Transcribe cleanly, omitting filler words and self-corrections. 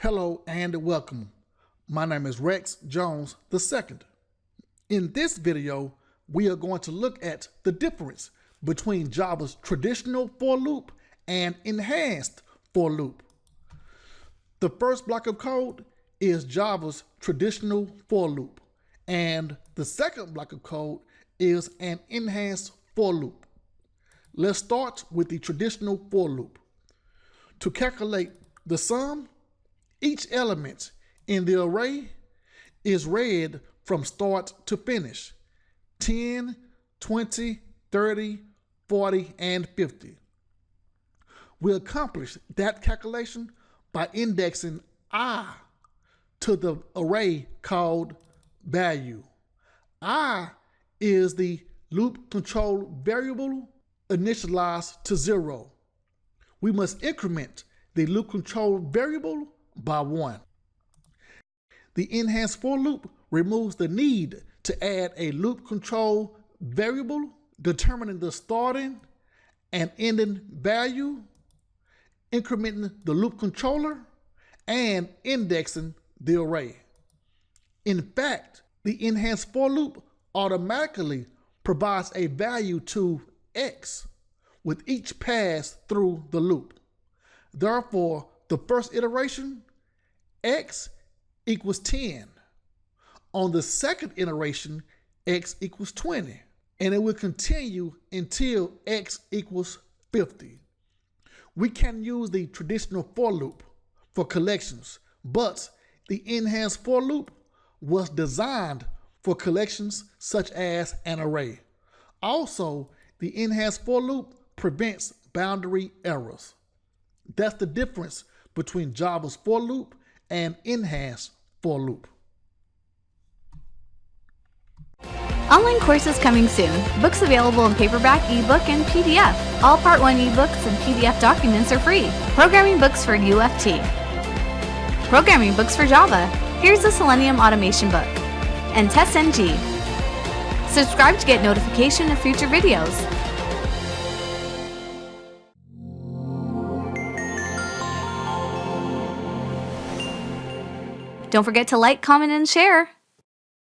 Hello and welcome. My name is Rex Jones II. In this video, we are going to look at the difference between Java's traditional for loop and enhanced for loop. The first block of code is Java's traditional for loop, and the second block of code is an enhanced for loop. Let's start with the traditional for loop. To calculate the sum, each element in the array is read from start to finish, 10, 20, 30, 40, and 50. We accomplish that calculation by indexing I to the array called value. I is the loop control variable initialized to 0. We must increment the loop control variable by 1. The enhanced for loop removes the need to add a loop control variable determining the starting and ending value, incrementing the loop controller, and indexing the array. In fact, the enhanced for loop automatically provides a value to x with each pass through the loop. Therefore, the first iteration, x equals 10. On the second iteration, x equals 20. And it will continue until x equals 50. We can use the traditional for loop for collections, but the enhanced for loop was designed for collections such as an array. Also, the enhanced for loop prevents boundary errors. That's the difference between Java's for loop and enhanced for loop. Online courses coming soon. Books available in paperback, ebook, and PDF. All Part 1 ebooks and PDF documents are free. Programming books for UFT. Programming books for Java. Here's the Selenium automation book. And TestNG. Subscribe to get notification of future videos. Don't forget to like, comment, and share.